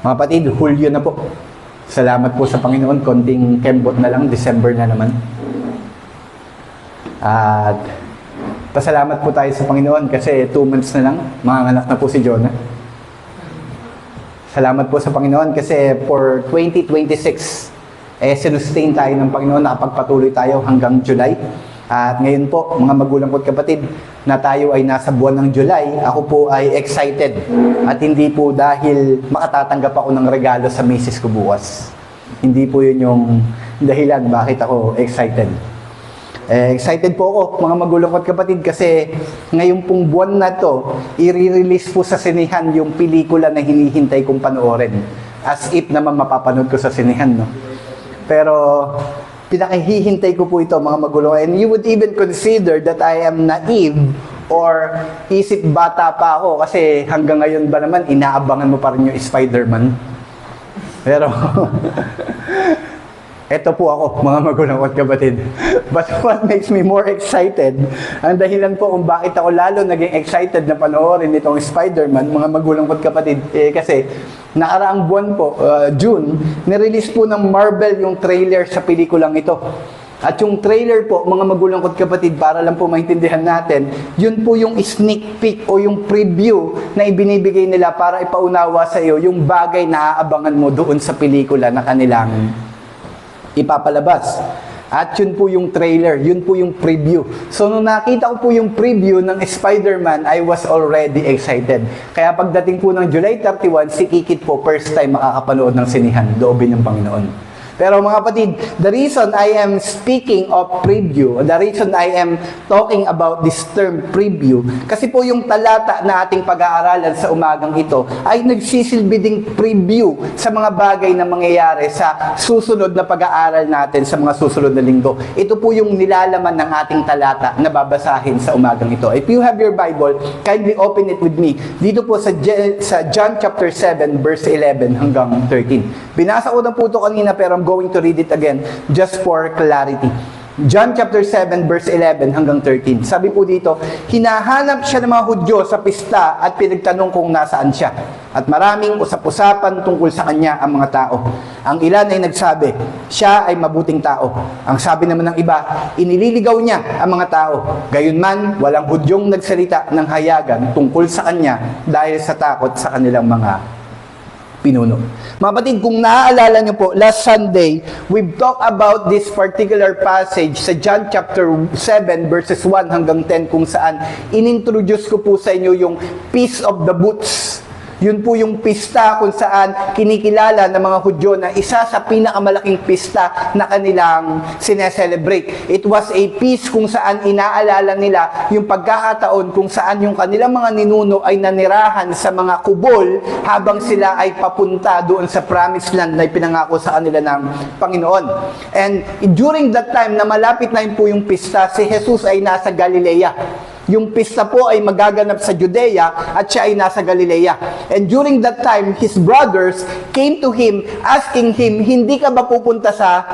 Mga kapatid, Hulyo na po. Salamat po sa Panginoon. Konting kembot na lang, December na naman. At pasalamat po tayo sa Panginoon kasi 2 months na lang, manganganak na po si Jonah. Salamat po sa Panginoon kasi for 2026, sinustain tayo ng Panginoon, nakapagpatuloy tayo hanggang July. At ngayon po, mga magulang ko at kapatid, na tayo ay nasa buwan ng July, ako po ay excited. At hindi po dahil makatatanggap ako ng regalo sa misis ko bukas. Hindi po yun yung dahilan bakit ako excited. Excited po ako, mga magulang ko at kapatid, kasi ngayon pong buwan na to, i-release po sa sinihan yung pelikula na hinihintay kong panoorin. As if naman mapapanood ko sa sinihan, no? Pero pinakahihintay ko po ito, mga magulang. And you would even consider that I am naive or isip bata pa ako kasi hanggang ngayon ba naman inaabangan mo pa rin yung Spider-Man. Pero eto po ako, mga magulang at kapatid. But what makes me more excited, ang dahilan po kung bakit ako lalo naging excited na panoorin itong Spider-Man, mga magulang at kapatid, kasi nakaraang buwan po, June, nirelease po ng Marvel yung trailer sa pelikulang ito. At yung trailer po, mga magulang at kapatid, para lang po maintindihan natin, yun po yung sneak peek o yung preview na ibinibigay nila para ipaunawa sa iyo yung bagay na aabangan mo doon sa pelikula na kanilang ipapalabas. At yun po yung trailer, yun po yung preview. So nung nakita ko po yung preview ng Spider-Man, I was already excited. Kaya pagdating po ng July 31, si Kikit po first time makakapanood ng sinihan, loobin ng Panginoon. Pero mga kapatid, the reason I am speaking of preview, the reason I am talking about this term preview, kasi po yung talata na ating pag-aaralan sa umagang ito ay nagsisilbi ding preview sa mga bagay na mangyayari sa susunod na pag-aaral natin sa mga susunod na linggo. Ito po yung nilalaman ng ating talata na babasahin sa umagang ito. If you have your Bible, kindly open it with me. Dito po sa John chapter 7 verse 11 hanggang 13. Binasa ko na po ito kanina pero I'm going to read it again just for clarity. John chapter 7 verse 11 hanggang 13. Sabi po dito, hinahanap siya ng mga Hudyo sa pista at pinagtanong kung nasaan siya. At maraming usap-usapan tungkol sa kanya ang mga tao. Ang ilan ay nagsabi, siya ay mabuting tao. Ang sabi naman ng iba, inililigaw niya ang mga tao. Gayunman, walang Hudyong nagsalita ng hayagan tungkol sa kanya dahil sa takot sa kanilang mga pinuno. Mga kapatid, kung naaalala niyo po, last Sunday, we've talked about this particular passage sa John chapter 7 verses 1 hanggang 10 kung saan inintroduce ko po sa inyo yung Feast of the Booths. Yun po yung pista kung saan kinikilala ng mga Hudyo na isa sa pinakamalaking pista na kanilang sineselebrate. It was a feast kung saan inaalala nila yung pagkakataon kung saan yung kanilang mga ninuno ay nanirahan sa mga kubol habang sila ay papunta doon sa promised land na ipinangako sa kanila ng Panginoon. And during that time na malapit na yun po yung pista, si Jesus ay nasa Galilea. Yung pista po ay magaganap sa Judea at siya ay nasa Galilea. And during that time, his brothers came to him asking him, hindi ka ba pupunta sa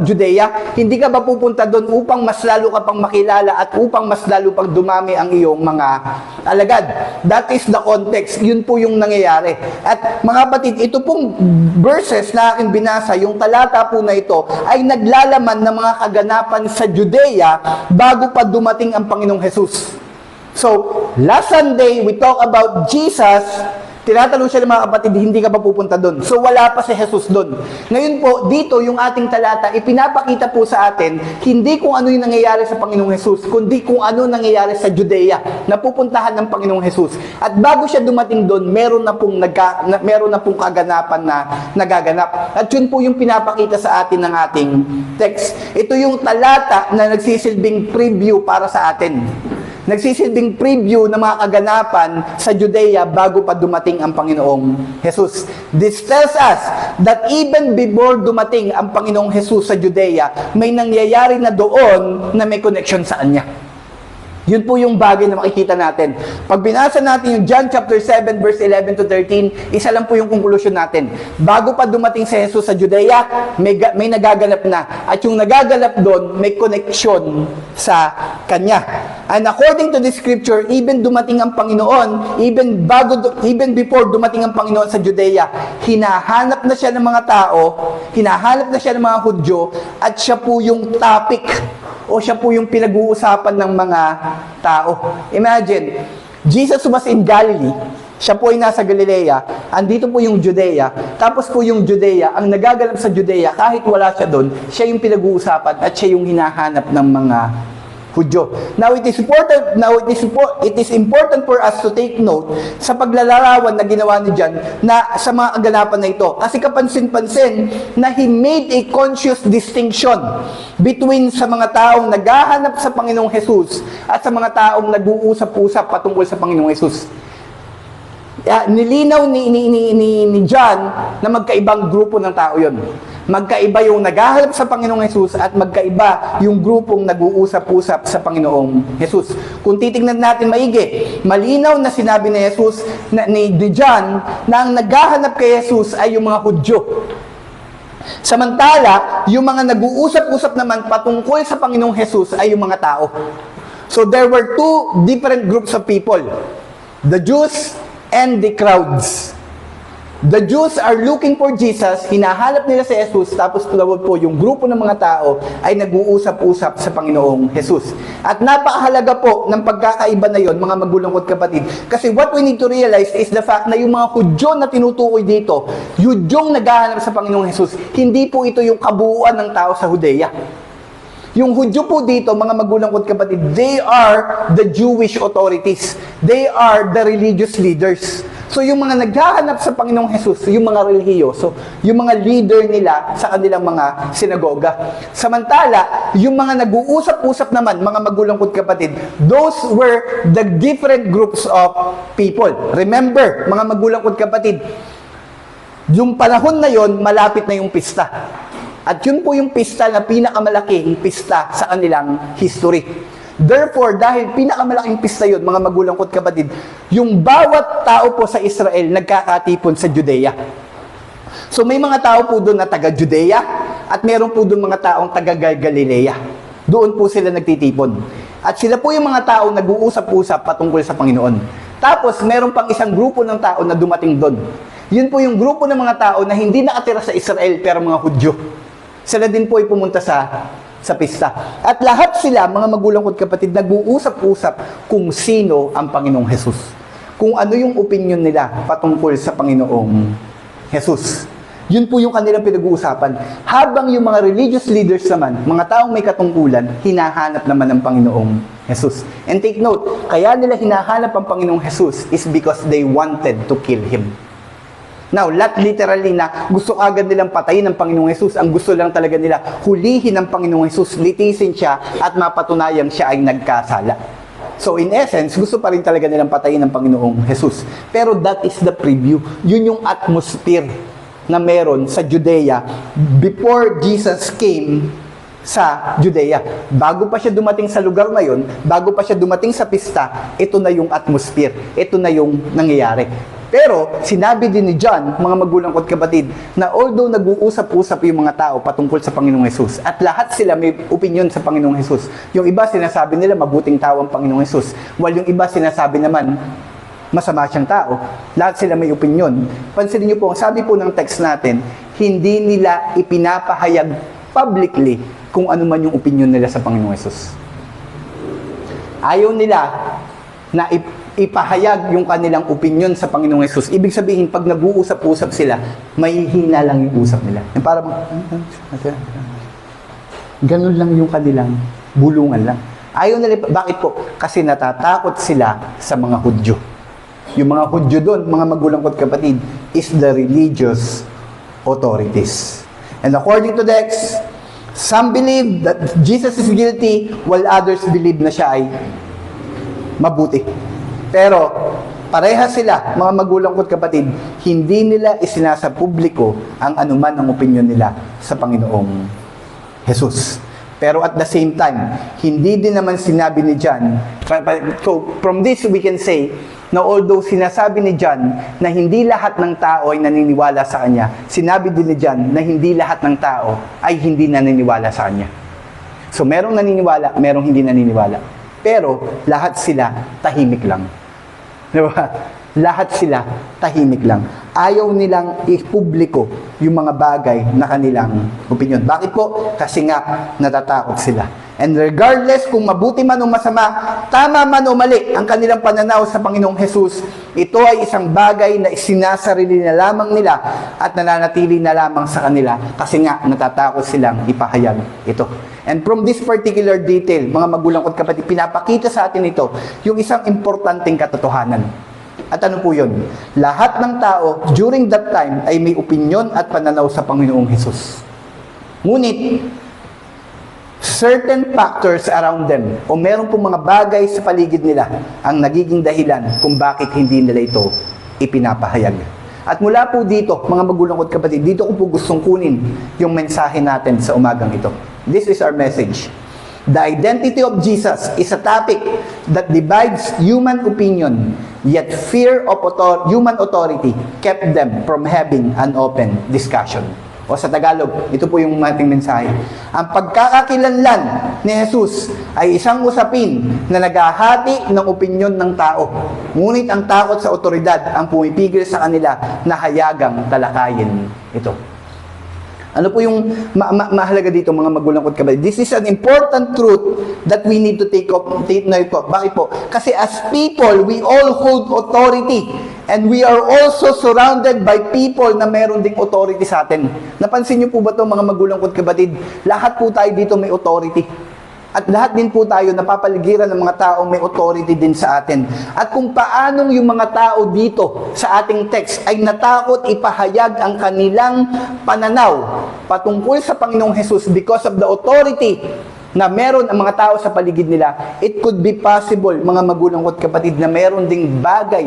Judea? Hindi ka ba pupunta doon upang mas lalo ka pang makilala at upang mas lalo pang dumami ang iyong mga alagad? That is the context. Yun po yung nangyayari. At mga kapatid, ito pong verses na aking binasa, yung talata po na ito, ay naglalaman ng mga kaganapan sa Judea bago pa dumating ang Panginoong Jesus. So, last Sunday, we talk about Jesus. Tinatanong siya ng mga kapatid, hindi ka ba pupunta doon? So, wala pa si Jesus doon. Ngayon po, dito, yung ating talata, ipinapakita po sa atin, hindi kung ano yung nangyayari sa Panginoong Jesus, kundi kung ano nangyayari sa Judea, na pupuntahan ng Panginoong Jesus. At bago siya dumating doon, meron na pong kaganapan na nagaganap. At yun po yung pinapakita sa atin ng ating text. Ito yung talata na nagsisilbing preview para sa atin. Nagsisilbing preview ng mga kaganapan sa Judea bago pa dumating ang Panginoong Jesus. This tells us that even before dumating ang Panginoong Jesus sa Judea, may nangyayari na doon na may connection sa Kanya. Yun po yung bagay na makikita natin. Pag binasa natin yung John chapter 7 verse 11 to 13, isa lang po yung conclusion natin. Bago pa dumating si Jesus sa Judea, may nagaganap na. At yung nagaganap doon, may connection sa Kanya. And according to the scripture, even dumating ang Panginoon, even before dumating ang Panginoon sa Judea, hinahanap na siya ng mga tao, hinahanap na siya ng mga Hudyo, at siya po yung topic o siya po yung pinag-uusapan ng mga tao. Imagine, Jesus was in Galilee, siya po ay nasa Galilea, andito po yung Judea, tapos po yung Judea, ang nagaganap sa Judea, kahit wala siya doon, siya yung pinag-uusapan at siya yung hinahanap ng mga Hudyo. Now, it is important for us to take note sa paglalarawan na ginawa ni John na sa mga aganapan na ito. Kasi kapansin-pansin na he made a conscious distinction between sa mga taong naghahanap sa Panginoong Jesus at sa mga taong nag-uusap-usap patungkol sa Panginoong Jesus. Nilinaw ni John na magkaibang grupo ng tao yon. Magkaiba yung naghahanap sa Panginoong Jesus at magkaiba yung grupong nag-uusap-usap sa Panginoong Jesus. Kung titingnan natin maigi, malinaw na sinabi ni Jesus, ni John, na ang naghahanap kay Jesus ay yung mga Hudyo. Samantala, yung mga nag-uusap-usap naman patungkol sa Panginoong Jesus ay yung mga tao. So there were two different groups of people, the Jews and the crowds. The Jews are looking for Jesus, hinahanap nila si Jesus, tapos tulad po yung grupo ng mga tao ay nag-uusap-usap sa Panginoong Jesus. At napakahalaga po ng pagkakaiba na yon, mga magulang ko't kapatid. Kasi what we need to realize is the fact na yung mga Hudyo na tinutukoy dito, Hudyong naghahanap sa Panginoong Jesus, hindi po ito yung kabuuan ng tao sa Judea. Yung Hudyo po dito, mga magulang ko't kapatid, they are the Jewish authorities. They are the religious leaders. So yung mga naghahanap sa Panginoong Jesus, yung mga relihiyoso, yung mga leader nila sa kanilang mga sinagoga. Samantala, yung mga nag-uusap-usap naman, mga magulang ko't kapatid, those were the different groups of people. Remember, mga magulang ko't kapatid, yung panahon na yon, malapit na yung pista. At yun po yung pista na pinakamalaking pista sa kanilang history. Therefore, dahil pinakamalaking pista yun, mga magulang ko't kapatid, yung bawat tao po sa Israel nagkakatipon sa Judea. So may mga tao po doon na taga-Judea at meron po doon mga taong taga-Galilea. Doon po sila nagtitipon. At sila po yung mga taong nag-uusap-usap patungkol sa Panginoon. Tapos meron pang isang grupo ng tao na dumating doon. Yun po yung grupo ng mga tao na hindi nakatira sa Israel pero mga Hudyo. Sila din po ay pumunta sa pista. At lahat sila, mga magulang ko't kapatid, nag-uusap-usap kung sino ang Panginoong Jesus. Kung ano yung opinion nila patungkol sa Panginoong Jesus. Yun po yung kanilang pinag-uusapan. Habang yung mga religious leaders naman, mga taong may katungkulan, hinahanap naman ng Panginoong Jesus. And take note, kaya nila hinahanap ang Panginoong Jesus is because they wanted to kill Him. Now, not literally na gusto agad nilang patayin ng Panginoong Jesus. Ang gusto lang talaga nila, hulihin ng Panginoong Jesus, litisin siya, at mapatunayang siya ay nagkasala. So, in essence, gusto pa rin talaga nilang patayin ng Panginoong Jesus. Pero that is the preview. Yun yung atmosphere na meron sa Judea before Jesus came sa Judea. Bago pa siya dumating sa lugar na yun, bago pa siya dumating sa pista, ito na yung atmosphere. Ito na yung nangyayari. Pero, sinabi din ni John, mga magulang ko't kapatid, na although nag-uusap-usap yung mga tao patungkol sa Panginoong Jesus, at lahat sila may opinion sa Panginoong Jesus. Yung iba sinasabi nila, mabuting tao ang Panginoong Jesus. While yung iba sinasabi naman, masama siyang tao. Lahat sila may opinion. Pansinin niyo po, ang sabi po ng text natin, hindi nila ipinapahayag publicly kung ano man yung opinion nila sa Panginoong Jesus. Ayaw nila na ipahayag yung kanilang opinion sa Panginoong Jesus. Ibig sabihin, pag nag-uusap-usap sila, may hina lang yung usap nila. Yung parang, ganun lang yung kanilang bulungan lang. Ayaw nila, bakit po? Kasi natatakot sila sa mga Hudyo. Yung mga Hudyo doon, mga magulang ko't kapatid, is the religious authorities. And according to the text, some believe that Jesus is guilty, while others believe na siya ay mabuti. Pero, pareha sila, mga magulang ko't kapatid, hindi nila isinasa publiko ang anuman ang opinion nila sa Panginoong Jesus. Pero at the same time, hindi din naman sinabi ni John. So, from this we can say, na although sinasabi ni John na hindi lahat ng tao ay naniniwala sa kanya, sinabi din ni John na hindi lahat ng tao ay hindi naniniwala sa kanya. So, merong naniniwala, merong hindi naniniwala. Pero, lahat sila tahimik lang. Diba? Lahat sila tahimik lang. Ayaw nilang ipubliko yung mga bagay na kanilang opinion. Bakit po? Kasi nga, natatakot sila. And regardless kung mabuti man o masama, tama man o mali ang kanilang pananaw sa Panginoong Jesus, ito ay isang bagay na isinasarili na lamang nila at nananatili na lamang sa kanila kasi nga natatakot silang ipahayag ito. And from this particular detail, mga magulang ko't kapatid, pinapakita sa atin ito yung isang importanteng katotohanan. At ano po yun? Lahat ng tao during that time ay may opinyon at pananaw sa Panginoong Jesus. Ngunit, certain factors around them o meron pong mga bagay sa paligid nila ang nagiging dahilan kung bakit hindi nila ito ipinapahayag. At mula po dito, mga magulang ko't kapatid, dito ko po gustong kunin yung mensahe natin sa umagang ito. This is our message. The identity of Jesus is a topic that divides human opinion, yet fear of human authority kept them from having an open discussion. O sa Tagalog, ito po yung ating mensahe. Ang pagkakakilanlan ni Jesus ay isang usapin na naghahati ng opinyon ng tao. Ngunit ang takot sa otoridad ang pumipigil sa kanila na hayagang talakayin ito. Ano po yung mahalaga dito, mga magulang ko't kapatid? This is an important truth that we need to take note of. Bakit po? Kasi as people, we all hold authority. And we are also surrounded by people na meron ding authority sa atin. Napansin niyo po ba ito, mga magulang ko't kapatid? Lahat po tayo dito may authority. At lahat din po tayo napapaligiran ng mga taong may authority din sa atin. At kung paanong yung mga tao dito sa ating text ay natakot ipahayag ang kanilang pananaw patungkol sa Panginoong Jesus because of the authority na meron ang mga tao sa paligid nila, it could be possible, mga magulang ko't kapatid, na meron ding bagay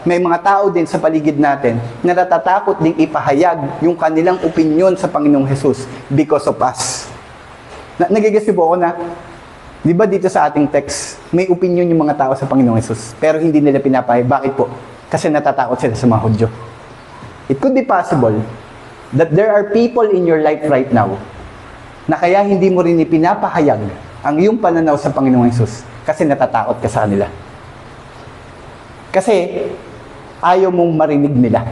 may mga tao din sa paligid natin na natatakot ding ipahayag yung kanilang opinion sa Panginoong Jesus because of us. Nagigisi po ako na, di ba dito sa ating text, may opinion yung mga tao sa Panginoong Jesus, pero hindi nila pinapahayag. Bakit po? Kasi natatakot sila sa mga Hudyo. It could be possible that there are people in your life right now na kaya hindi mo rin ipinapahayag ang iyong pananaw sa Panginoong Jesus kasi natatakot ka sa kanila. Kasi ayaw mong marinig nila.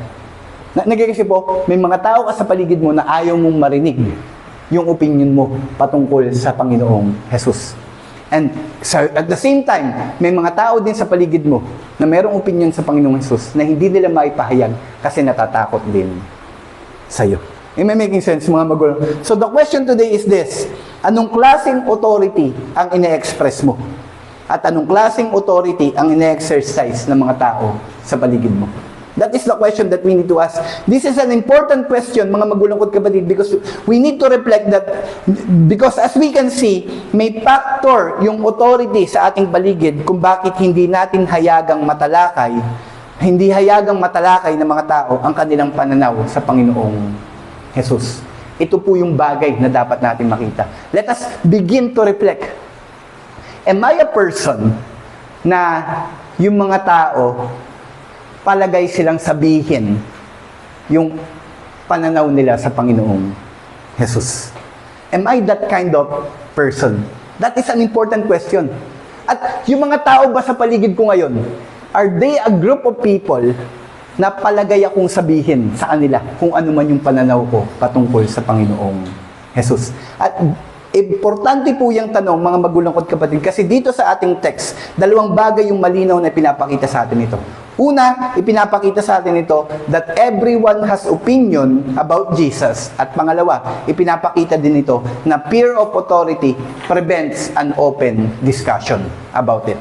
Nagigisi po, may mga tao ka sa paligid mo na ayaw mong marinig yung opinion mo patungkol sa Panginoong Jesus. And at the same time, may mga tao din sa paligid mo na mayroong opinion sa Panginoong Jesus na hindi nila maipahayag kasi natatakot din sa'yo. Am I making sense, mga magulang? So the question today is this: anong klaseng authority ang ine-express mo? At anong klaseng authority ang ine-exercise ng mga tao sa paligid mo? That is the question that we need to ask. This is an important question, mga magulang ko't kapatid, because we need to reflect that, because as we can see, may factor yung authority sa ating paligid kung bakit hindi natin hayagang matalakay ng mga tao ang kanilang pananaw sa Panginoong Jesus. Ito po yung bagay na dapat natin makita. Let us begin to reflect. Am I a person na yung mga tao palagay silang sabihin yung pananaw nila sa Panginoong Jesus? Am I that kind of person? That is an important question. At yung mga tao ba sa paligid ko ngayon, are they a group of people na palagay akong sabihin sa kanila kung ano man yung pananaw ko patungkol sa Panginoong Jesus? At importante po yung tanong, mga magulang ko't kapatid, kasi dito sa ating text, dalawang bagay yung malinaw na pinapakita sa atin ito. Una, ipinapakita sa atin ito that everyone has opinion about Jesus. At pangalawa, ipinapakita din ito na fear of authority prevents an open discussion about it.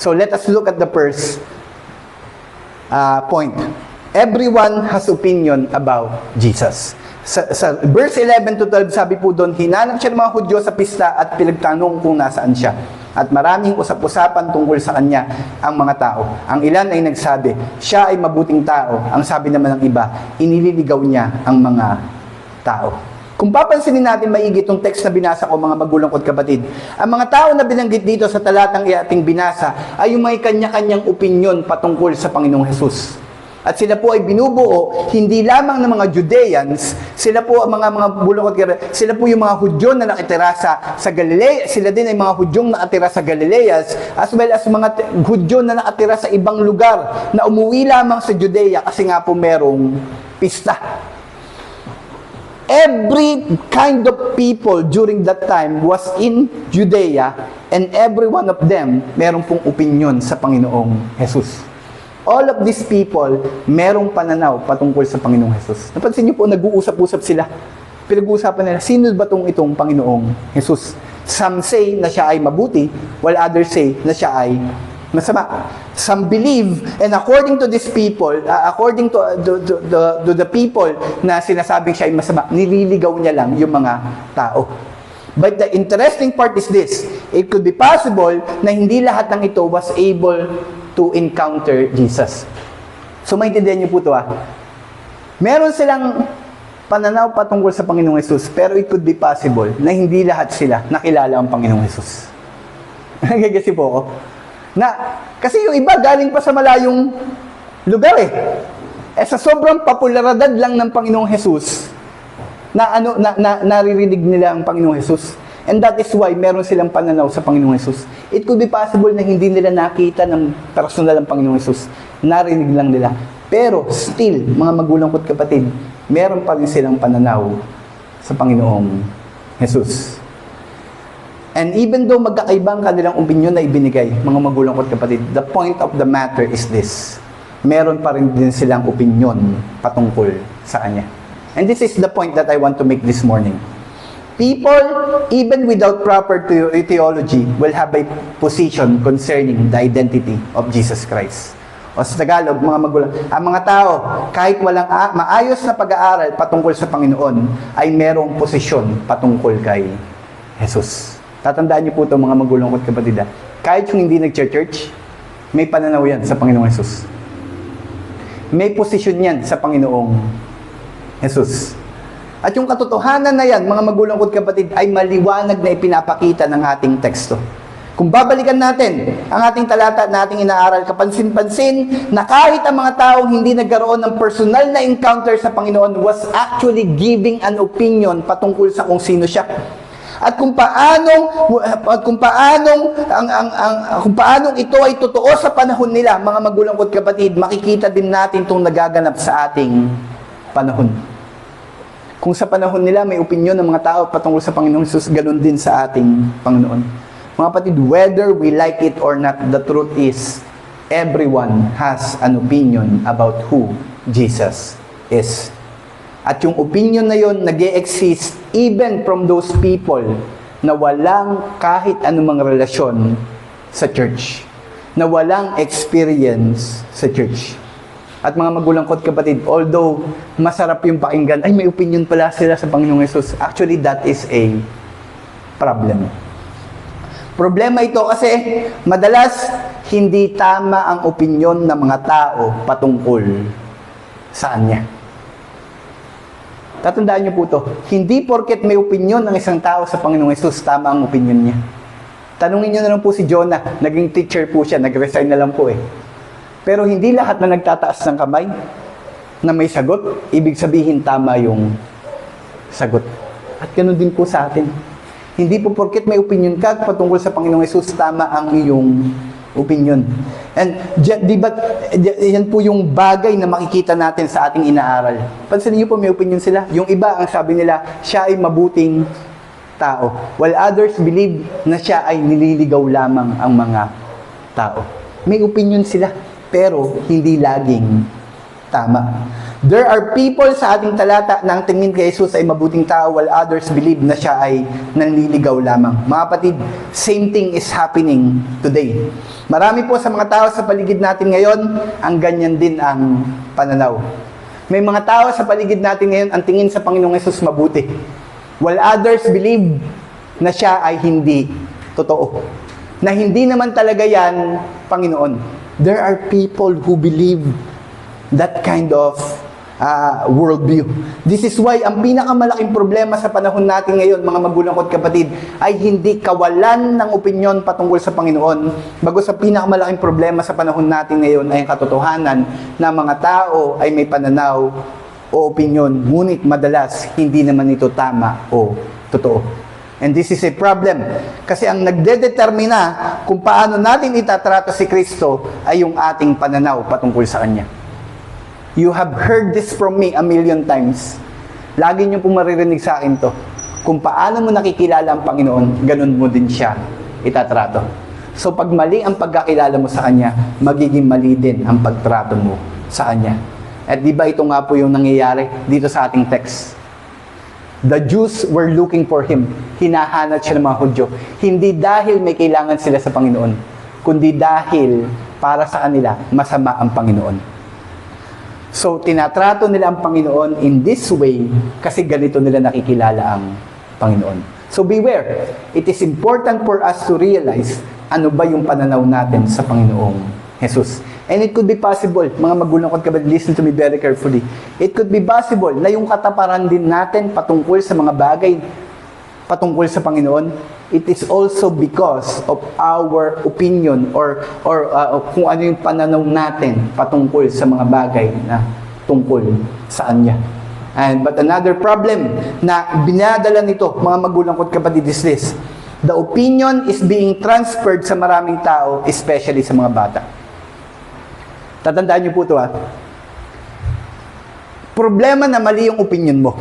So let us look at the first point. Everyone has opinion about Jesus. Sa verse 11 to 12, sabi po doon, hinanap siya ng mga Hudyo sa pista at pinagtanong kung nasaan siya. At maraming usap-usapan tungkol sa kanya ang mga tao. Ang ilan ay nagsabi, siya ay mabuting tao. Ang sabi naman ng iba, inililigaw niya ang mga tao. Kung papansinin natin maigi itong text na binasa ko, mga magulang ko't kapatid, ang mga tao na binanggit dito sa talatang ating binasa ay yung may kanya-kanyang opinyon patungkol sa Panginoong Hesus. At sila po ay binubuo, hindi lamang ng mga Judeans, sila po ang mga magulang ko't kapatid, sila po yung mga Hudyo na nakatira sa Galilea, sila din ay mga Hudyong nakatira sa Galileas, as well as mga Hudyo na nakatira sa ibang lugar na umuwi lamang sa Judea kasi nga po merong pista. Every kind of people during that time was in Judea, and every one of them meron pong opinion sa Panginoong Hesus. All of these people merong pananaw patungkol sa Panginoong Hesus. Napansin niyo po, nag-uusap-usap sila. Pinag-uusapan nila, sino ba itong Panginoong Hesus? Some say na siya ay mabuti, while others say na siya ay masama. Some believe, and according to these people, according to the people na sinasabing siya ay masama, nililigaw niya lang yung mga tao. But the interesting part is this: it could be possible na hindi lahat ng ito was able to encounter Jesus. So maintindihan niyo po ito Meron silang pananaw patungkol sa Panginoong Hesus, pero it could be possible na hindi lahat sila nakilala ang Panginoong Hesus. Nagigasi po ako. Kasi yung iba galing pa sa malayong lugar sa sobrang popularidad lang ng Panginoong Hesus, naririnig nila ang Panginoong Hesus. And that is why meron silang pananaw sa Panginoong Hesus. It could be possible na hindi nila nakita ng personal ang Panginoong Hesus. Narinig lang nila. Pero still, mga magulang ko't kapatid, meron pa rin silang pananaw sa Panginoong Hesus. And even though magkakaibang kanilang opinion na ibinigay, mga magulang ko't kapatid, the point of the matter is this: meron pa rin din silang opinion patungkol sa Kanya. And this is the point that I want to make this morning. People, even without proper theology, will have a position concerning the identity of Jesus Christ. O sa Tagalog, mga magulang, ang mga tao, kahit walang maayos na pag-aaral patungkol sa Panginoon, ay merong posisyon patungkol kay Jesus. Tatandaan niyo po ito, mga magulang ko't kapatid. Kahit yung hindi nag-church, may pananaw yan sa Panginoong Hesus. May posisyon yan sa Panginoong Hesus. At yung katotohanan na yan, mga magulang ko't kapatid, ay maliwanag na ipinapakita ng ating teksto. Kung babalikan natin ang ating talata na ating inaaral, kapansin-pansin na kahit ang mga taong hindi nagkaroon ng personal na encounter sa Panginoon was actually giving an opinion patungkol sa kung sino siya. At kung paanong ito ay totoo sa panahon nila, mga magulang ko't kapatid, makikita din natin itong nagaganap sa ating panahon. Kung sa panahon nila may opinion ng mga tao patungkol sa Panginoong Hesus, ganun din sa ating Panginoon. Mga kapatid, whether we like it or not, the truth is, everyone has an opinion about who Jesus is. At yung opinion na yun, nag-e-exist even from those people na walang kahit anumang relasyon sa church, na walang experience sa church. At mga magulang ko't kapatid, although masarap yung pakinggan, ay may opinion pala sila sa Panginoong Hesus, actually that is a problem. Problema ito kasi madalas hindi tama ang opinion ng mga tao patungkol sa Kanya. Tatandaan niyo po ito, hindi porket may opinion ng isang tao sa Panginoong Hesus, tama ang opinion niya. Tanungin niyo na lang po si Jonah, naging teacher po siya, nag-resign na lang po Pero hindi lahat na nagtataas ng kamay na may sagot, ibig sabihin tama yung sagot. At ganoon din po sa atin. Hindi po porket may opinion ka patungkol sa Panginoong Hesus, tama ang iyong opinion. And di ba, yan po yung bagay na makikita natin sa ating inaaral. Pansinin niyo po, may opinion sila. Yung iba, ang sabi nila, siya ay mabuting tao. While others believe na siya ay nililigaw lamang ang mga tao. May opinion sila, pero hindi laging tama. There are people sa ating talata na ang tingin kay Jesus ay mabuting tao, while others believe na siya ay nanliligaw lamang. Mga kapatid, same thing is happening today. Marami po sa mga tao sa paligid natin ngayon, ang ganyan din ang pananaw. May mga tao sa paligid natin ngayon, ang tingin sa Panginoong Hesus mabuti, while others believe na siya ay hindi totoo. Na hindi naman talaga yan Panginoon. There are people who believe that kind of worldview. This is why ang pinakamalaking problema sa panahon natin ngayon, mga magulang ko at kapatid, ay hindi kawalan ng opinyon patungkol sa Panginoon. Bagos sa pinakamalaking problema sa panahon natin ngayon ay ang katotohanan na mga tao ay may pananaw o opinyon, ngunit madalas hindi naman ito tama o totoo. And this is a problem. Kasi ang nagdedetermina kung paano natin itatrato si Kristo ay yung ating pananaw patungkol sa Kanya. You have heard this from me a million times. Lagi niyo pong maririnig sa akin to. Kung paano mo nakikilala ang Panginoon, ganun mo din siya itatrato. So pag mali ang pagkakilala mo sa Kanya, magiging mali din ang pagtrato mo sa Kanya. At di ba ito nga po yung nangyayari dito sa ating text? The Jews were looking for Him. Hinahanap siya ng mga Hudyo. Hindi dahil may kailangan sila sa Panginoon, kundi dahil para sa kanila, masama ang Panginoon. So, tinatrato nila ang Panginoon in this way kasi ganito nila nakikilala ang Panginoon. So, beware. It is important for us to realize ano ba yung pananaw natin sa Panginoong Jesus. And it could be possible, mga magulang ko at kapatid, listen to me very carefully. It could be possible na yung kataparan din natin patungkol sa mga bagay patungkol sa Panginoon, it is also because of our opinion or kung ano yung pananaw natin patungkol sa mga bagay na tungkol sa Kanya. But another problem na binadala nito, mga magulang ko at kapatid, is this. The opinion is being transferred sa maraming tao, especially sa mga bata. Tatandaan niyo po ito, ha? Problema na mali yung opinion mo.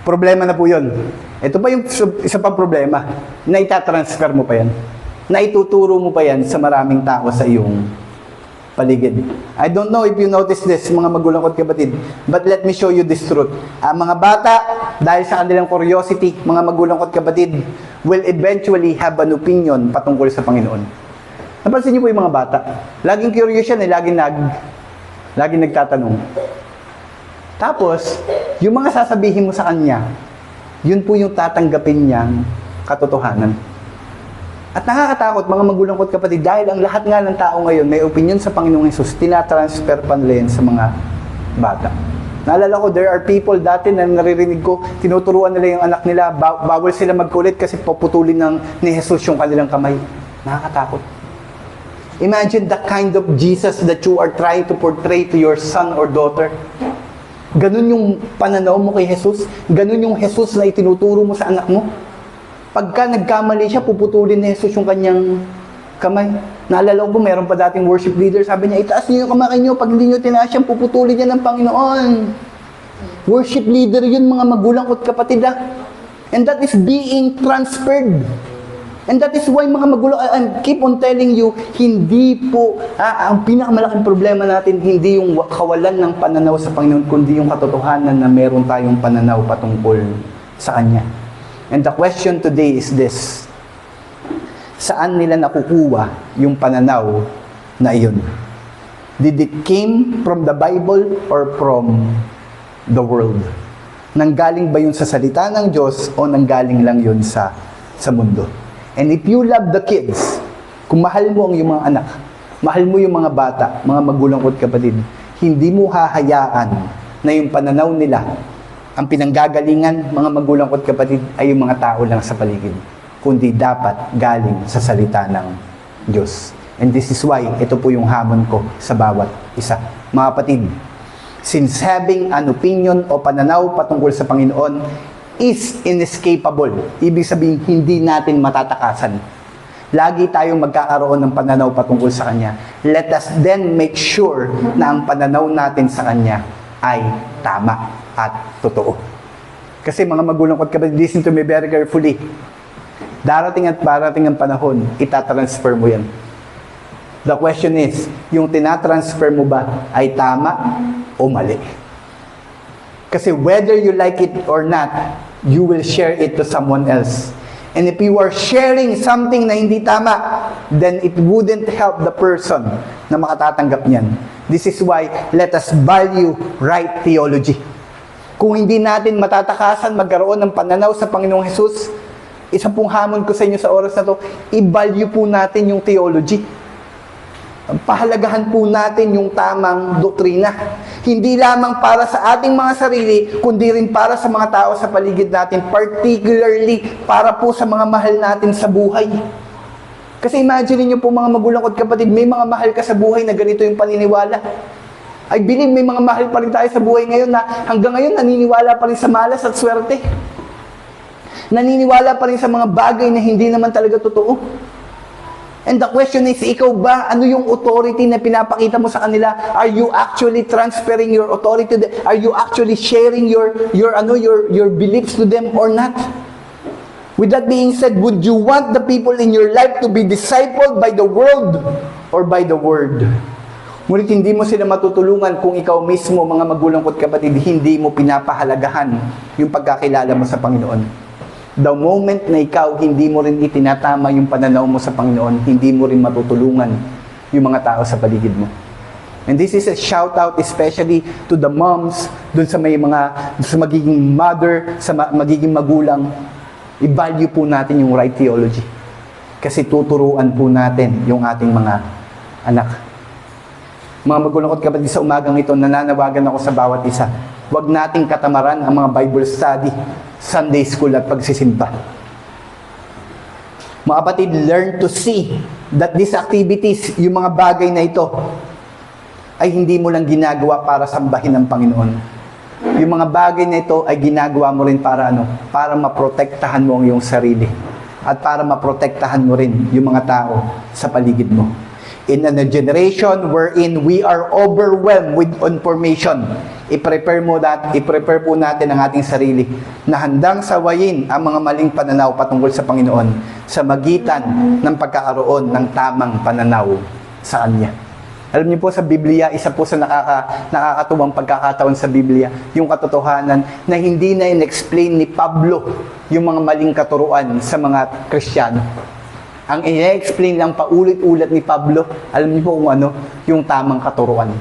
Problema na po yun. Ito pa yung isa pang problema, na itatransfer mo pa yan. Na ituturo mo pa yan sa maraming tao sa iyong paligid. I don't know if you notice this, mga magulang ko at kapatid, but let me show you this truth. Ang mga bata, dahil sa kanilang curiosity, mga magulang ko at kapatid, will eventually have an opinion patungkol sa Panginoon. Napansin niyo po yung mga bata. Laging curious yan, laging nagtatanong. Tapos, yung mga sasabihin mo sa kanya, yun po yung tatanggapin niyang katotohanan. At nakakatakot, mga magulang ko at kapatid, dahil ang lahat nga ng tao ngayon may opinion sa Panginoong Hesus, tinatransfer pa nila yan sa mga bata. Naalala ko, there are people dati na naririnig ko, tinuturuan nila yung anak nila, bawal sila magkulit kasi puputulin ni Jesus yung kanilang kamay. Nakakatakot. Imagine the kind of Jesus that you are trying to portray to your son or daughter. Ganun yung pananaw mo kay Jesus. Ganun yung Jesus na itinuturo mo sa anak mo. Pagka nagkamali siya, puputulin ni Jesus yung kanyang kamay. Naalala ko, meron pa dating worship leader, sabi niya, itaas niyo yung kamay niyo, pag hindi niyo tinaas yan, puputulin niya ng Panginoon. Worship leader yun, mga magulang ko at kapatid. And that is being transferred. And that is why, mga magulang, I keep on telling you, hindi po, ang pinakamalaking problema natin, hindi yung kawalan ng pananaw sa Panginoon, kundi yung katotohanan na meron tayong pananaw patungkol sa Kanya. And the question today is this. Saan nila nakukuha yung pananaw na iyon? Did it came from the Bible or from the world? Nanggaling ba yun sa salita ng Diyos o nanggaling lang yun sa mundo? And if you love the kids, kung mahal mo ang iyong mga anak, mahal mo yung mga bata, mga magulang ko at kapatid, hindi mo hahayaan na yung pananaw nila, ang pinanggagalingan, mga magulang ko at kapatid, ay yung mga tao lang sa paligid, kundi dapat galing sa salita ng Diyos. And this is why, ito po yung hamon ko sa bawat isa. Mga kapatid, since having an opinion o pananaw patungkol sa Panginoon is inescapable. Ibig sabihin, hindi natin matatakasan. Lagi tayong magkakaroon ng pananaw patungkol sa Kanya. Let us then make sure na ang pananaw natin sa Kanya ay tama at totoo. Kasi mga magulang ko at kapatid, listen to me very carefully. Darating at parating ang panahon, itatransfer mo yan. The question is, yung tinatransfer mo ba ay tama o mali? Kasi whether you like it or not, you will share it to someone else. And if you are sharing something na hindi tama, then it wouldn't help the person na makatatanggap niyan. This is why, let us value right theology. Kung hindi natin matatakasan magkaroon ng pananaw sa Panginoong Hesus, isa pong hamon ko sa inyo sa oras na to, i-value po natin yung theology. Pahalagahan po natin yung tamang doktrina. Hindi lamang para sa ating mga sarili, kundi rin para sa mga tao sa paligid natin, particularly para po sa mga mahal natin sa buhay. Kasi imagine niyo po mga magulang at kapatid, may mga mahal ka sa buhay na ganito yung paniniwala. I believe may mga mahal pa rin tayo sa buhay ngayon na hanggang ngayon naniniwala pa rin sa malas at swerte. Naniniwala pa rin sa mga bagay na hindi naman talaga totoo. And the question is, ikaw ba, ano yung authority na pinapakita mo sa kanila? Are you actually transferring your authority to them? Are you actually sharing your beliefs to them or not? With that being said, would you want the people in your life to be discipled by the world or by the word? Ngunit hindi mo sila matutulungan kung ikaw mismo, mga magulang ko't kapatid, hindi mo pinapahalagahan yung pagkakilala mo sa Panginoon. The moment na ikaw hindi mo rin itinatama yung pananaw mo sa Panginoon, hindi mo rin matutulungan yung mga tao sa paligid mo. And this is a shout out especially to the moms, dun sa sa magiging mother, sa magiging magulang. I-value po natin yung right theology. Kasi tuturuan po natin yung ating mga anak. Mga magulang ko't kapatid, sa umagang ito, nananawagan ako sa bawat isa. Huwag nating katamaran ang mga Bible study, Sunday school at pagsisimba. Mga kapatid, learn to see that these activities, yung mga bagay na ito, ay hindi mo lang ginagawa para sambahin ng Panginoon. Yung mga bagay na ito ay ginagawa mo rin para Para maprotektahan mo ang iyong sarili. At para maprotektahan mo rin yung mga tao sa paligid mo. In a generation wherein we are overwhelmed with information, i-prepare po natin ang ating sarili na handang sawayin ang mga maling pananaw patungkol sa Panginoon sa magitan ng pagkakaroon ng tamang pananaw sa Kanya. Alam niyo po sa Biblia, isa po sa nakakatuwang pagkakataon sa Biblia, yung katotohanan na hindi na in-explain ni Pablo yung mga maling katuruan sa mga Kristiyano. Ang i-explain lang paulit-ulit ni Pablo, alam niyo po kung yung tamang katuruan.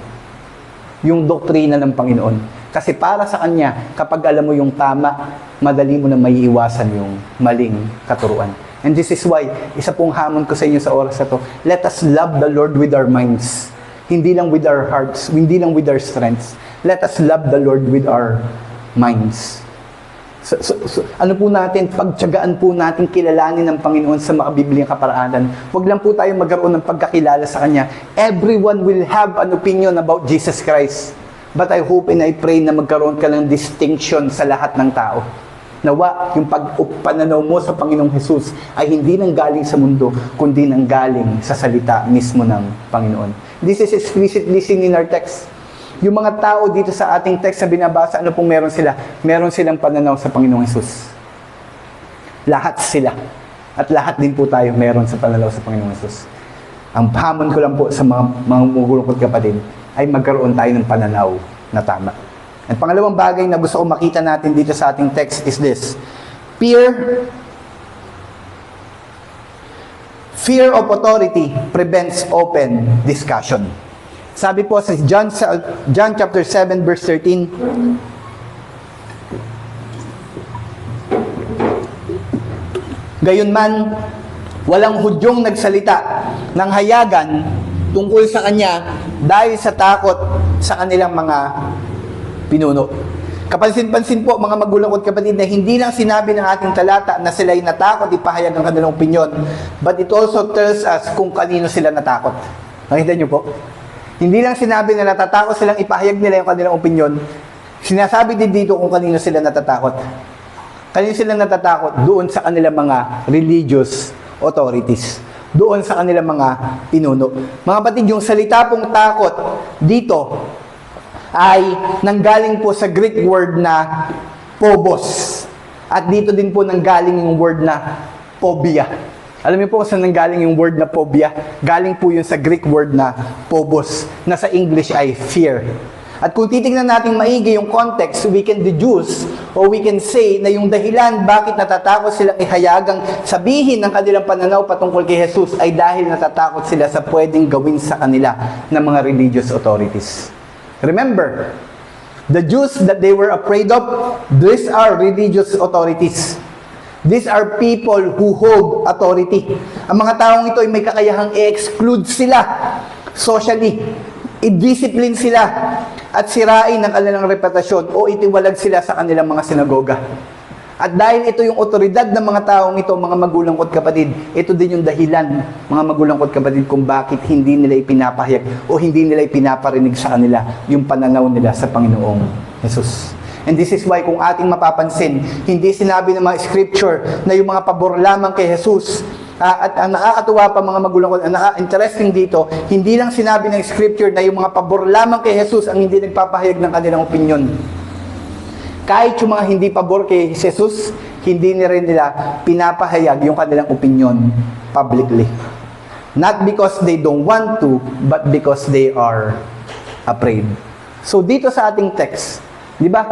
Yung doktrina ng Panginoon. Kasi para sa Kanya, kapag alam mo yung tama, madali mo na maiiwasan yung maling katuruan. And this is why, isa pong hamon ko sa inyo sa oras na to, let us love the Lord with our minds. Hindi lang with our hearts, hindi lang with our strengths. Let us love the Lord with our minds. Ano po natin, pagtiyagaan po natin kilalanin ng Panginoon sa mga Bibliang kaparaanan. Huwag lang po tayo magkaroon ng pagkakilala sa Kanya. Everyone will have an opinion about Jesus Christ. But I hope and I pray na magkaroon ka ng distinction sa lahat ng tao. Nawa, yung pananaw mo sa Panginoong Jesus ay hindi nang galing sa mundo, kundi nang galing sa salita mismo ng Panginoon. This is explicitly seen in our text. Yung mga tao dito sa ating text na binabasa, ano pong meron sila? Meron silang pananaw sa Panginoong Hesus. Lahat sila. At lahat din po tayo meron sa pananaw sa Panginoong Hesus. Ang hamon ko lang po sa mga magulang ko't kapatid ay magkaroon tayo ng pananaw na tama. At pangalawang bagay na gusto ko makita natin dito sa ating text is this. Fear of authority prevents open discussion. Sabi po sa John chapter 7 verse 13, gayunman, walang Hudyong nagsalita ng hayagan tungkol sa Kanya dahil sa takot sa kanilang mga pinuno. Kapansin-pansin po, mga magulang ko't kapatid, na hindi lang sinabi ng ating talata na sila'y natakot ipahayag ang kanilang opinyon, but it also tells us kung kanino sila natakot. Nakita niyo po? Hindi lang sinabi na natatakot silang ipahayag nila yung kanilang opinyon, sinasabi din dito kung kanino sila natatakot. Kanino sila natatakot? Doon sa kanilang mga religious authorities. Doon sa kanilang mga pinuno. Mga kapatid, yung salita pong takot dito ay nanggaling po sa Greek word na phobos. At dito din po nanggaling yung word na phobia. Alam niyo po kung saan nanggaling yung word na phobia? Galing po yun sa Greek word na phobos, na sa English ay fear. At kung titignan natin maigi yung context, we can deduce o we can say na yung dahilan bakit natatakot silang ihayagang sabihin ng kanilang pananaw patungkol kay Jesus ay dahil natatakot sila sa pwedeng gawin sa kanila ng mga religious authorities. Remember, the Jews that they were afraid of, these are religious authorities. These are people who hold authority. Ang mga taong ito ay may kakayahang i-exclude sila socially, i-discipline sila, at sirain ang kanilang reputasyon o itiwalag sila sa kanilang mga sinagoga. At dahil ito yung otoridad ng mga taong ito, mga magulang ko't kapatid, ito din yung dahilan, mga magulang ko't kapatid, kung bakit hindi nila ipinapahayag o hindi nila ipinaparinig sa kanila yung pananaw nila sa Panginoong Jesus. And this is why kung ating mapapansin, hindi sinabi ng mga scripture na yung mga pabor lamang kay Jesus. At ang nakakatuwa pa mga magulang ko, ang interesting dito, hindi lang sinabi ng scripture na yung mga pabor lamang kay Jesus ang hindi nagpapahayag ng kanilang opinion. Kahit yung mga hindi pabor kay Jesus, hindi na rin nila pinapahayag yung kanilang opinion publicly. Not because they don't want to, but because they are afraid. So dito sa ating text, di ba?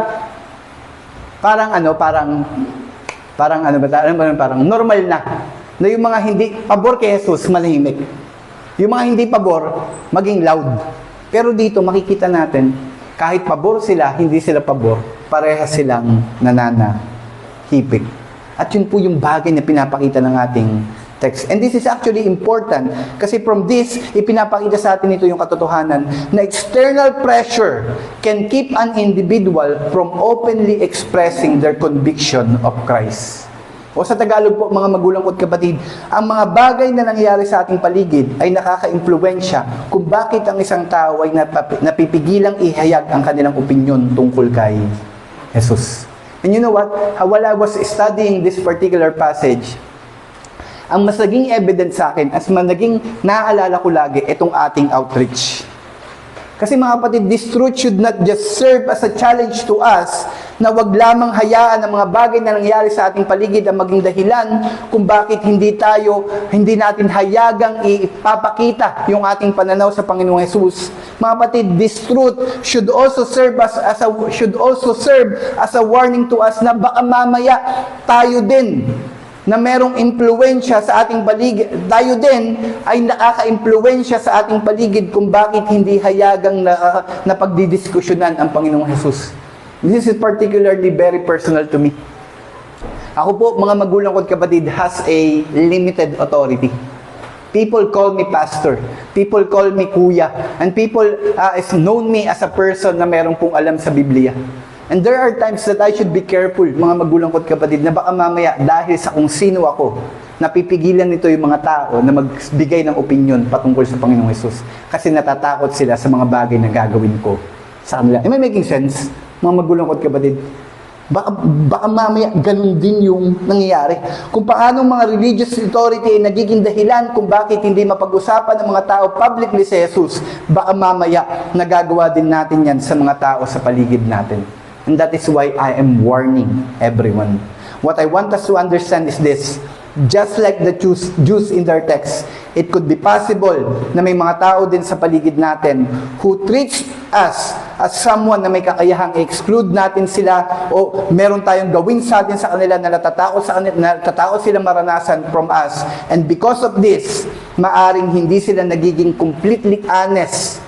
Parang normal na yung mga hindi pabor kay Jesus manahimik. Yung mga hindi pabor maging loud. Pero dito makikita natin kahit pabor sila, hindi sila pabor, parehas silang nananahimik. At yun po yung bagay na pinapakita ng ating text. And this is actually important kasi from this, ipinapakita sa atin ito yung katotohanan na external pressure can keep an individual from openly expressing their conviction of Christ. O sa Tagalog po, mga magulang ko't kapatid, ang mga bagay na nangyayari sa ating paligid ay nakaka-impluwensya kung bakit ang isang tao ay napipigilang ihayag ang kanilang opinyon tungkol kay Jesus. And you know what? While I was studying this particular passage, ang mas naging evident sa akin, as naging naaalala ko lagi, itong ating outreach. Kasi mga kapatid, this truth should not just serve as a challenge to us na wag lamang hayaan ang mga bagay na nangyayari sa ating paligid ang maging dahilan kung bakit hindi natin hayagang ipapakita yung ating pananaw sa Panginoong Jesus. Mga kapatid, this truth should also serve as a warning to us na baka mamaya tayo din na merong impluwensya sa ating paligid, tayo din ay nakaka-impluwensya sa ating paligid kung bakit hindi hayagang na pagdidiskusyonan ang Panginoong Jesus. This is particularly very personal to me. Ako po, mga magulang ko't kapatid, has a limited authority. People call me pastor. People call me kuya. And people has known me as a person na merong pong alam sa Biblia. And there are times that I should be careful, mga magulang ko't kapatid, na baka mamaya dahil sa kung sino ako, napipigilan nito yung mga tao na magbigay ng opinion patungkol sa Panginoong Jesus. Kasi natatakot sila sa mga bagay na gagawin ko sa kanila. Am I making sense, mga magulang ko't kapatid? Baka mamaya ganun din yung nangyayari. Kung paano mga religious authority ay nagiging dahilan kung bakit hindi mapag-usapan ng mga tao publicly sa Jesus, baka mamaya nagagawa din natin yan sa mga tao sa paligid natin. And that is why I am warning everyone. What I want us to understand is this. Just like the Jews in their text, it could be possible na may mga tao din sa paligid natin who treats us as someone na may kakayahang exclude natin sila o meron tayong gawin sa atin sa kanila na natatakot silang maranasan from us. And because of this, maaring hindi sila nagiging completely honest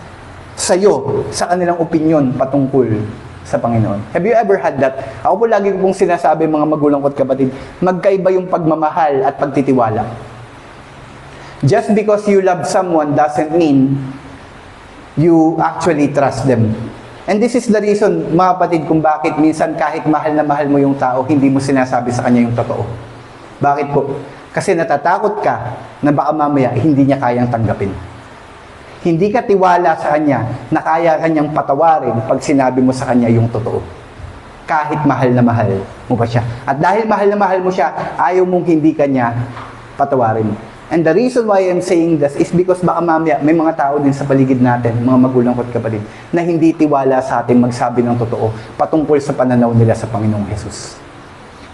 sa'yo sa kanilang opinion patungkol sa Panginoon. Have you ever had that? Ako po lagi ko pong sinasabi, mga magulang ko't kapatid, magkaiba yung pagmamahal at pagtitiwala. Just because you love someone doesn't mean you actually trust them. And this is the reason, mga kapatid, kung bakit minsan kahit mahal na mahal mo yung tao, hindi mo sinasabi sa kanya yung totoo. Bakit po? Kasi natatakot ka na baka mamaya hindi niya kayang tanggapin. Hindi ka tiwala sa kanya na kaya kanyang patawarin pag sinabi mo sa kanya yung totoo. Kahit mahal na mahal mo pa siya. At dahil mahal na mahal mo siya, ayaw mong hindi kanya patawarin. And the reason why I'm saying this is because baka mamaya may mga tao din sa paligid natin, mga magulang ko't kapatid, na hindi tiwala sa ating magsabi ng totoo patungkol sa pananaw nila sa Panginoong Jesus.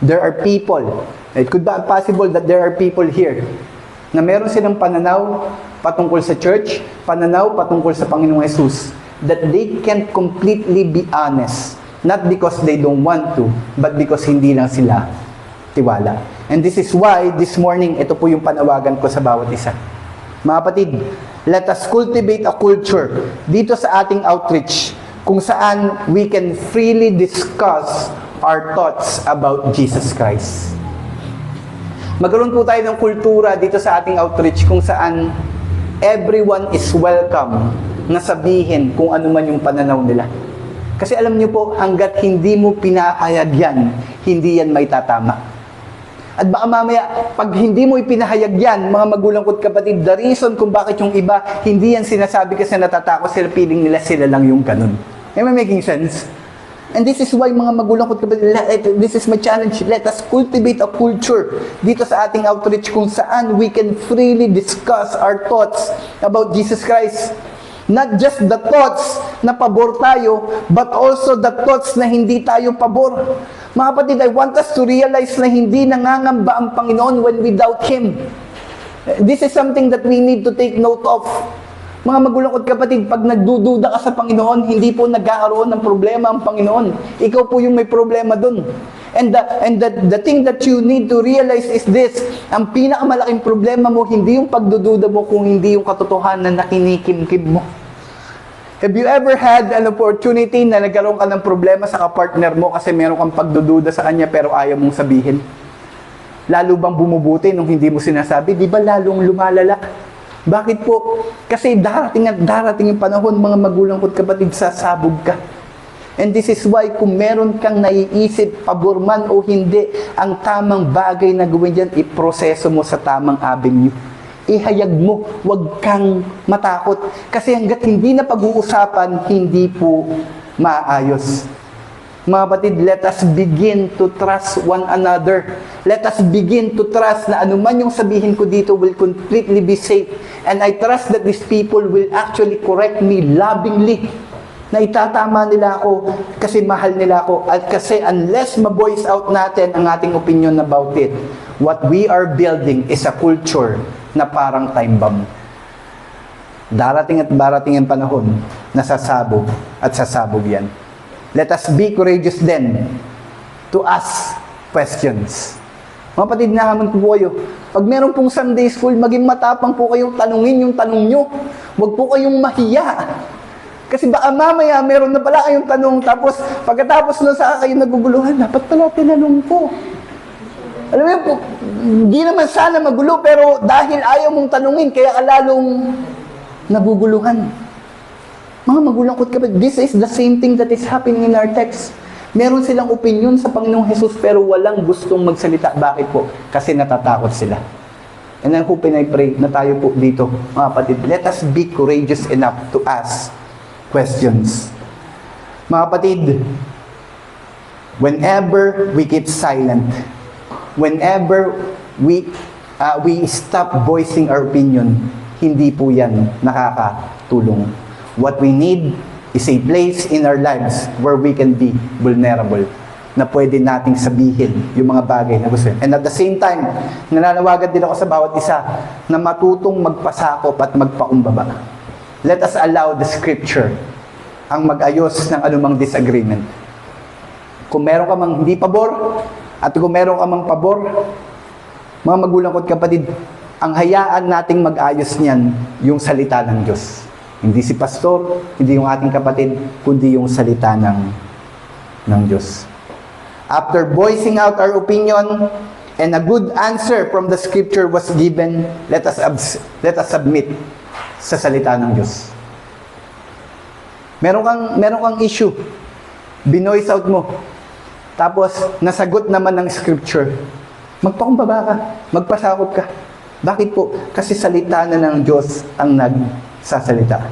There are people, it could be possible that there are people here na meron silang pananaw patungkol sa church, pananaw patungkol sa Panginoong Jesus, that they can't completely be honest. Not because they don't want to, but because hindi lang sila tiwala. And this is why, this morning, ito po yung panawagan ko sa bawat isa. Mga kapatid, let us cultivate a culture dito sa ating outreach kung saan we can freely discuss our thoughts about Jesus Christ. Magkaroon po tayo ng kultura dito sa ating outreach kung saan everyone is welcome na sabihin kung ano man yung pananaw nila. Kasi alam niyo po, hanggat hindi mo pinahayag yan, hindi yan may tatama. At baka mamaya, pag hindi mo ipinahayag yan, mga magulang ko't kapatid, the reason kung bakit yung iba, hindi yan sinasabi kasi natatakot sila, feeling nila sila lang yung ganun. Am I making sense? And this is why mga magulang ko't kapatid, this is my challenge, let us cultivate a culture dito sa ating outreach kung saan we can freely discuss our thoughts about Jesus Christ. Not just the thoughts na pabor tayo, but also the thoughts na hindi tayo pabor. Mga kapatid, I want us to realize na hindi nangangamba ang Panginoon when we doubt Him. This is something that we need to take note of. Mga magulang at kapatid, pag nagdududa ka sa Panginoon, hindi po nagkakaroon ng problema ang Panginoon. Ikaw po yung may problema dun. And the thing that you need to realize is this, ang pinakamalaking problema mo, hindi yung pagdududa mo, kung hindi yung katotohanan na kinikimkim mo. Have you ever had an opportunity na nagkaroon ka ng problema sa kapartner mo kasi meron kang pagdududa sa kanya pero ayaw mong sabihin? Lalo bang bumubuti nung hindi mo sinasabi? Di ba lalong lumalala? Bakit po? Kasi darating at darating yung panahon, mga magulang ko't kapatid, sasabog ka. And this is why kung meron kang naiisip, pabor man o hindi, ang tamang bagay na gawin dyan, iproseso mo sa tamang avenue. Ihayag mo, huwag kang matakot. Kasi hanggat hindi na pag-uusapan, hindi po maayos. Mga kapatid, let us begin to trust one another. Let us begin to trust na anuman yung sabihin ko dito will completely be safe. And I trust that these people will actually correct me lovingly. Na itatama nila ako kasi mahal nila ako. At kasi unless ma-voice out natin ang ating opinion about it, what we are building is a culture na parang time bomb. Darating at darating ang panahon na sasabog at sasabog yan. Let us be courageous then to ask questions. Mga kapatid, nahamon ko po kayo. Pag meron pong Sunday school, maging matapang po kayong tanungin yung tanong nyo. Huwag po kayong mahiya. Kasi baka mamaya meron na pala kayong tanong, tapos pagkatapos na sa kayo naguguluhan, dapat pala tinanong ko. Alam mo po, hindi naman sana magulo, pero dahil ayaw mong tanungin, kaya ka lalong naguguluhan. Mga magulang ko't kapatid, this is the same thing that is happening in our text. Meron silang opinion sa Panginoong Jesus, pero walang gustong magsalita. Bakit po? Kasi natatakot sila. And I hope and I pray na tayo po dito, mga kapatid, let us be courageous enough to ask questions. Mga kapatid, whenever we keep silent, whenever we stop voicing our opinion, hindi po yan nakakatulong. What we need is a place in our lives where we can be vulnerable, na pwede nating sabihin yung mga bagay na gusto. And at the same time, nananawagan din ako sa bawat isa na matutong magpasakop at magpakumbaba. Let us allow the Scripture ang mag-ayos ng anumang disagreement. Kung meron ka mang hindi pabor, at kung meron ka mang pabor, mga magulang ko't kapatid, ang hayaan nating mag-ayos niyan, yung salita ng Diyos. Hindi si pastor, hindi yung ating kapatid, kundi yung salita ng Diyos. After voicing out our opinion, and a good answer from the Scripture was given, let us submit sa salita ng Diyos. Meron kang issue, binoise out mo, tapos nasagot naman ng Scripture, magpakumbaba ka, magpasakop ka. Bakit po? Kasi salita na ng Diyos ang nagsasalita.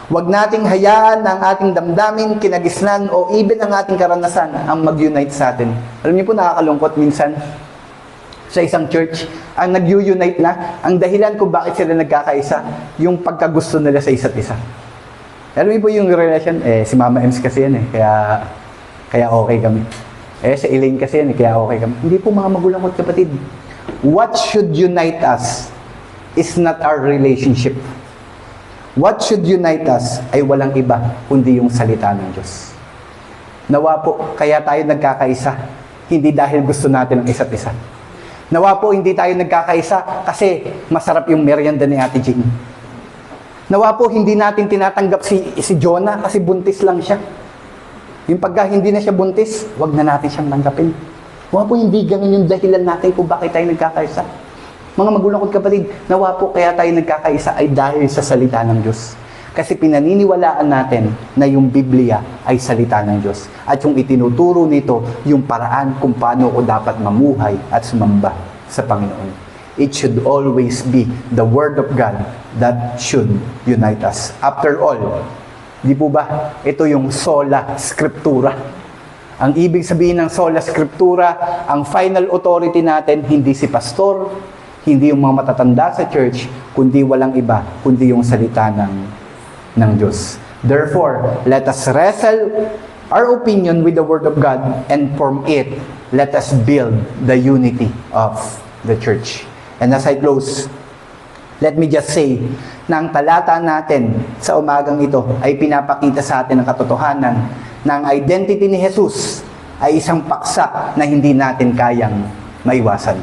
Huwag nating hayaan ang ating damdamin, kinagisnan, o even ang ating karanasan ang mag-unite sa atin. Alam niyo po, nakakalungkot minsan sa isang church, ang nag-unite na, ang dahilan kung bakit sila nagkakaisa, yung pagkagusto nila sa isa't isa. Alam niyo po yung relation, si Mama Ems kasi yan kaya okay kami. Si Elaine kasi yan, kaya okay kami. Hindi po mga magulang at kapatid. What should unite us is not our relationship. What should unite us ay walang iba, kundi yung salita ng Diyos. Nawa po, kaya tayo nagkakaisa, hindi dahil gusto natin ang isa't isa. Nawa po, hindi tayo nagkakaisa kasi masarap yung merienda ni Ate Jean. Nawa po, hindi natin tinatanggap si Jonah kasi buntis lang siya. Yung pagka hindi na siya buntis, wag na natin siyang tanggapin. Nawa po, hindi ganun yung dahilan natin kung bakit tayo nagkakaisa. Mga magulang ko't kapatid, nawa po kaya tayo nagkakaisa ay dahil sa salita ng Diyos. Kasi pinaniniwalaan natin na yung Biblia ay salita ng Diyos. At yung itinuturo nito, yung paraan kung paano ko dapat mamuhay at sumamba sa Panginoon. It should always be the Word of God that should unite us. After all, di po ba, ito yung sola scriptura. Ang ibig sabihin ng sola scriptura, ang final authority natin, hindi si pastor, hindi yung mga matatanda sa church, kundi walang iba, kundi yung salita ng Diyos. Therefore, let us wrestle our opinion with the Word of God, and from it, let us build the unity of the church. And as I close, let me just say na ang talata natin sa umagang ito ay pinapakita sa atin ang katotohanan na ang identity ni Jesus ay isang paksa na hindi natin kayang maiwasan.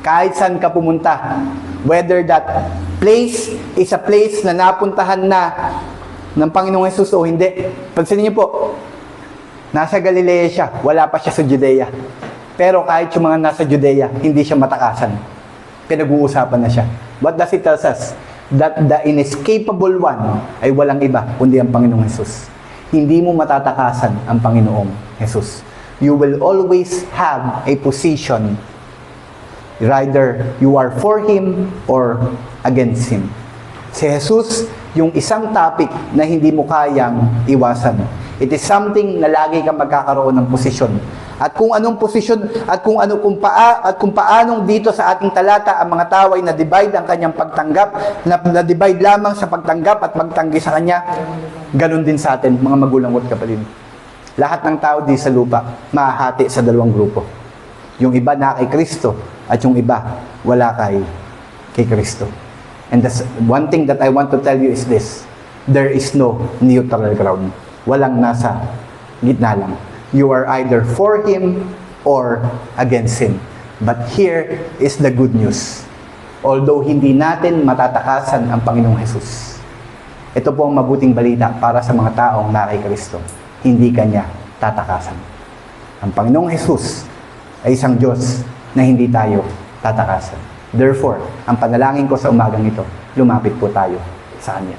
Kahit saan ka pumunta, whether that place is a place na napuntahan na ng Panginoong Jesus o hindi. Pansinin niyo po, nasa Galilea siya, wala pa siya sa Judea. Pero kahit yung mga nasa Judea, hindi siya matakasan. Pinag-uusapan na siya. What does it tell us? That the inescapable one ay walang iba, kundi ang Panginoong Jesus. Hindi mo matatakasan ang Panginoong Jesus. You will always have a position. Either you are for Him or against Him. Si Jesus, yung isang topic na hindi mo kayang iwasan. It is something na lagi kang magkakaroon ng posisyon. At kung anong posisyon, at kung paanong dito sa ating talata ang mga tao ay na-divide ang kanyang pagtanggap, na-divide lamang sa pagtanggap at pagtanggi sa kanya, ganun din sa atin, mga magulang at kapatid. Lahat ng tao di sa lupa, mahahati sa dalawang grupo. Yung iba na kay Kristo, at yung iba wala kay Kristo. And that's one thing that I want to tell you is this: there is no neutral ground. Walang nasa gitna lang. You are either for Him or against Him. But here is the good news. Although hindi natin matatakasan ang Panginoong Jesus, ito po ang mabuting balita para sa mga taong na kay Kristo. Hindi Kanya tatakasan. Ang Panginoong Jesus ay isang Diyos na hindi tayo tatakasan. Therefore, ang panalangin ko sa umagang ito, lumapit po tayo sa Kanya.